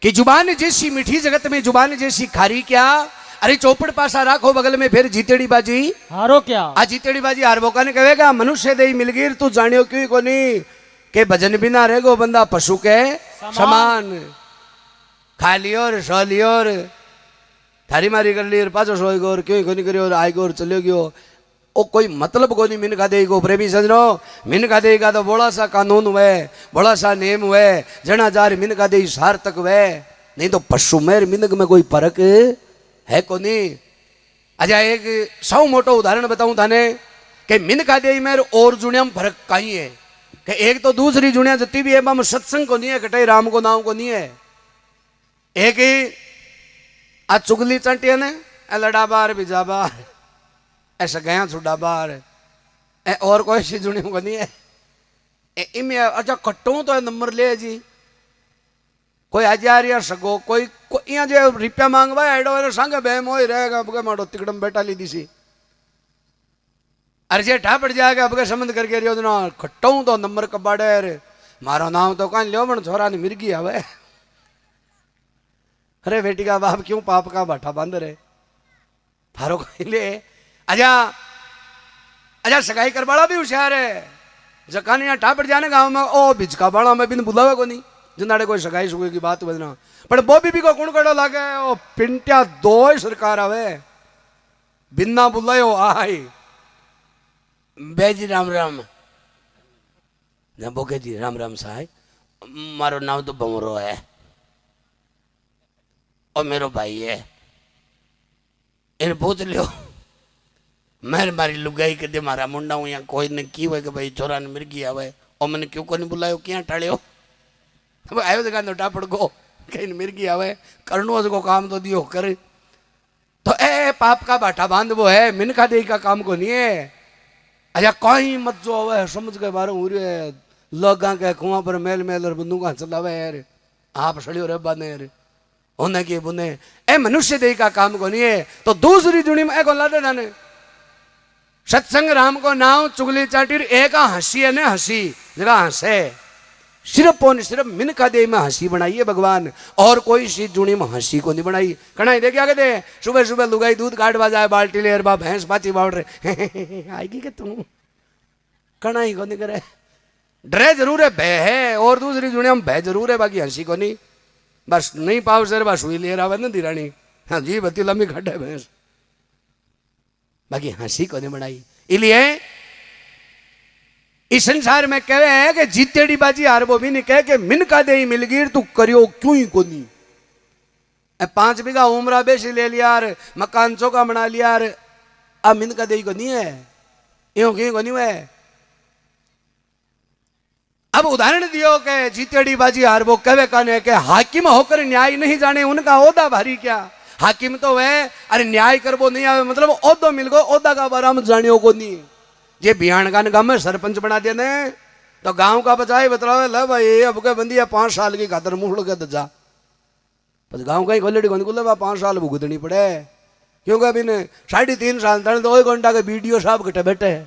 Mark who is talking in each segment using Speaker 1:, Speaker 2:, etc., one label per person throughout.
Speaker 1: कि जुबान जैसी मीठी जगत में जुबान जैसी खारी क्या। अरे चौपड़ पासा राखो बगल में फिर जीतेड़ी बाजी
Speaker 2: हारो क्या।
Speaker 1: आ जीतेड़ी बाजी हारबो काने कहेगा मनुष्य दे मिलगीर तू जानियो क्यों कोनी के भजन बिना रहेगो बंदा पशु के समान। खा लियो और सो लियो और थारी मारी कर ली और पाछो सोई गो और क्यों कोनी करियो और आई गो और चलियो गयो। ओ कोई मतलब कोनी मिनका देगो प्रेमी सजनो। मिनका देगा तो बड़ा सा कानून हुए बड़ा सा नियम हुए जना जार मिनका दे सार्थक हुए नहीं तो पशु मेर मिनक में कोई फर्क है कोनी। अच्छा एक सौ मोटो उदाहरण बताऊं थाने कि मिनका दे मेर और जुनिया में फर्क कहीं है कि एक तो दूसरी जुनिया जती भी है बम सत्संग को नहीं है कटे राम को नाम को नहीं है। एक ही आज चुगली चंटिया ने लड़ा बार बिजा बार ऐसा गया छुड़ा बार ए और कोई सी जुनिया को नहीं है। इमें अच्छा कट्टू तो नंबर ले जी कोई हजार या सगो कोई यहाँ जो रुपया मांगवा एडो संग बेम हो रहेगा अब मारो तिकड़म बैठा ली दी सी अरे जे ठा पड़ जाएगा अब संबंध करके रियो ना खट्टू तो नंबर कबाड़े अरे मारो नाम तो कहीं लियो बन छोरा ने मिर्गी आवे। अरे बेटी का बाप क्यों पाप का बाठा बांध रहे थारो कहीं ले। अच्छा अच्छा सगाई करवाड़ा भी होशियार है जकानी यहाँ ठा पड़ जाने गाँव में ओ भिजका बाड़ा में बिन बुलावे को नहीं जिंदाड़े कोई सगाई सुगाई की बात बजना पर बोबी भी को कौन कड़ा लागे ओ पिंटिया दो सरकार आवे बिना बुलायो आई बेजी राम राम ना बोके जी राम राम साहब मारो नाम तो बमरो है और मेरो भाई है इन पूछ लियो मैं मारी लुगाई के दे मारा मुंडा हूँ यहाँ कोई ने की हुए कि भाई चोरा ने मिर्गी आवे और मैंने क्यों को नहीं बुलायो क्या टाड़ियो अब आयो जगह तो टापड़ को कहीं मिर्गी आवे करनो को काम तो दियो कर तो ए पाप का बाटा बांध वो है मिनका दे का काम को नहीं है। अच्छा कहीं मत जो आवे समझ के बारे हो रहे लगा के कुआं पर मेल मेल और बंदूक चलावे यार आप सड़ियो रे बाने यार होने की बुने ए मनुष्य दे का काम को नहीं है। तो दूसरी जुड़ी में एक लाडे नाने सत्संग राम को नाम चुगली चाटीर एक हंसी है ने हंसी जगह हंसे सिर्फ पौन सिर्फ मिनका दे में हंसी बनाई है भगवान और कोई सी जुड़ी में हंसी को नहीं बनाई। कणाई दे क्या कहते सुबह सुबह लुगाई दूध काटवा जाए बाल्टी ले बा भैंस पाची बाउट रहे आएगी के तू कणाई को नहीं करे डरे जरूर है भय है और दूसरी जुड़िया में भय जरूर है बाकी हंसी को नहीं बस नहीं पाओ सर बस हुई ले रहा ना दिरानी हाँ जी बत्ती लंबी खड्ड है भैंस बाकी हंसी को नहीं बनाई। इसलिए इस संसार में कहे है कि जीतेड़ी बाजी हारबो भी नहीं कहे कि मिनका दे ही मिलगीर तू करियो क्यों ही को नहीं 5 बीघा उमरा बेसी ले लिया मकान चौका बना लिया अब मिनका दे को नहीं है यो क्यों को नहीं है। अब उदाहरण दियो कि जीतेड़ी बाजी हारबो कहे काने के हाकिम होकर न्याय नहीं जाने उनका ओदा भारी क्या। हाकिम तो वह अरे न्याय करबो नहीं आवे मतलब ओदो मिल गो ओदा का बारे में जानियो को नहीं जे बिहान का गांव में सरपंच बना दिया ने तो गांव का बचाए बतलावे ले भाई अब के बंदी है 5 साल की खातर मुंह लगे दजा बस गांव का ही खोलेडी को निकले 5 साल भुगतनी पड़े क्योंकि अभी ने 3.5 साल तक 2 घंटा के वीडियो साहब कटे बैठे है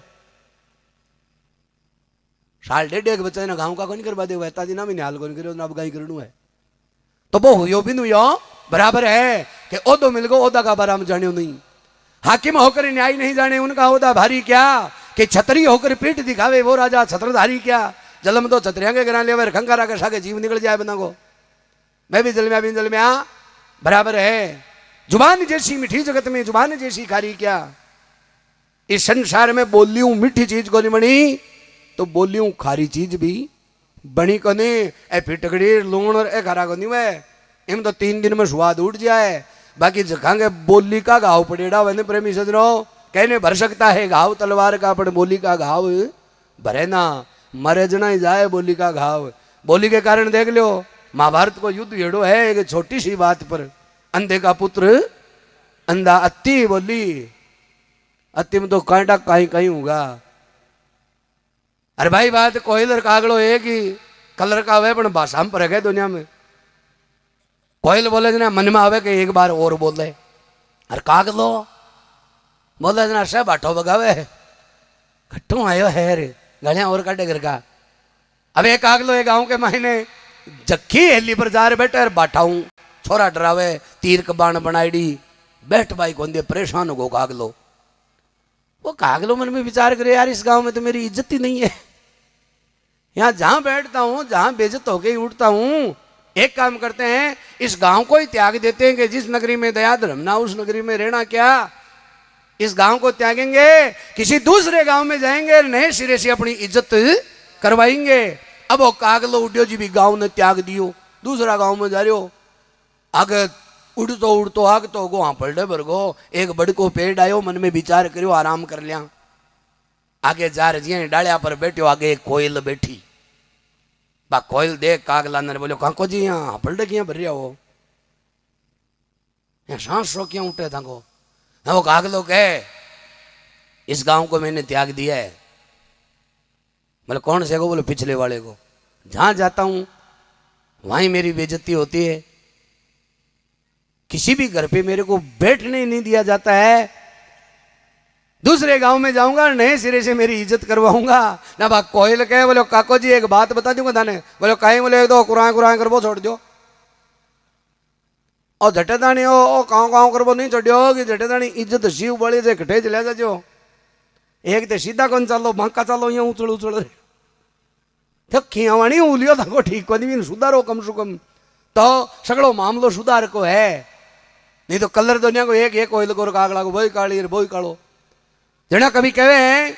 Speaker 1: साल 1.5 बच्चे ने गांव का को नहीं करवा दे वैता जी ना भी हाल को नहीं करो अब गाई करनू है तो वो हुयो भी नुयो बराबर है कि ओदो मिल गो ओदा का बारा में जानियो नहीं। हाकिम होकर न्याय नहीं जाने उनका ओदा भारी क्या कि छतरी होकर पीठ दिखावे वो राजा छत्रधारी क्या। जलम तो छतरिया के गिरा ले खंगारा के सागे जीव निकल जाए बना को मैं भी जल में अभी जल में आ बराबर है। जुबान जैसी मीठी जगत में जुबान जैसी खारी क्या। इस संसार में बोलियूं मीठी चीज को नहीं बनी तो बोलियूं खारी चीज भी बनी को नहीं ए फिटकड़ी लूण और ए खारा को नहीं वे इम तो 3 दिन में स्वाद उठ जाए बाकी जखांगे बोली का घाव पड़ेड़ा वैसे प्रेमी सजनो कहने भर सकता है घाव तलवार का पर बोली का घाव भरे ना मरे जना ही जाए बोली का घाव। बोली के कारण देख लो महाभारत को युद्ध हेड़ो है एक छोटी सी बात पर अंधे का पुत्र अंधा अति बोली अति में तो कांटा कहीं कहीं होगा। अरे भाई बात कोयलर कागड़ो एक ही कलर का हुए पर भाषा में पर है दुनिया में कोयल बोले जना मन में आवे कि एक बार और बोले अरे काग लो बोले जना सब बाठो बगावे खट्टू आयो है रे गलियां और काटे घर का। अब एक काग लो एक गांव के महीने जक्की हेली पर जा रहे बैठे और बाठाऊं छोरा डरावे तीर कबाण बनाईडी बैठ भाई कौन दे परेशान हो कागलो। वो कागलो मन में विचार करे यार इस गांव में तो मेरी इज्जत ही नहीं है। यहाँ जहां बैठता हूं जहां बेइज्जत होके ही उठता हूं। एक काम करते हैं इस गांव को ही त्याग देते हैं कि जिस नगरी में दया धर्म ना उस नगरी में रहना क्या। इस गांव को त्यागेंगे किसी दूसरे गांव में जाएंगे नए सिरे से अपनी इज्जत करवाएंगे। अब वो कागलो उड्यो जी भी गांव ने त्याग दियो दूसरा गांव में जा रहे हो। आगे उड़तो आग तो गो हाँ पलटे भर गो एक बड़को पेड़ आयो मन में विचार करियो आराम कर लिया। आगे जा रही डालिया पर बैठो आगे एक कोयल बैठी बा कोयल देख कागला ने बोलो काको जी यहाँ पलटे किया भर रहा हो यहाँ सांस रो क्यों उठे था को। वो कागलो कहे इस गांव को मैंने त्याग दिया है। बोले कौन से को। बोले पिछले वाले को। जहां जाता हूं वहीं मेरी बेइज्जती होती है। किसी भी घर पे मेरे को बैठने नहीं दिया जाता है। दूसरे गांव में जाऊंगा नए सिरे से मेरी इज्जत करवाऊंगा ना। बा कोयल कहे बोले काको जी एक बात बता दूंगा थाने। बोले कहीं बोले दो कुरान करबो छोड़ दो और झटे दानी ओ काव करबो नहीं छोड़ो कि झटे दानी इज्जत शिव बड़ी से घटे चले जाजो। एक तो सीधा कौन चालो बांका चालो यहाँ उछल तो खियावाणी उलियो था ठीक को नहीं सुधारो कम से कम तो सगड़ो मामलो सुधार को है। नहीं तो कलर दुनिया को एक कोयल को कागला को बोई काली बोई कालो जना कभी कहे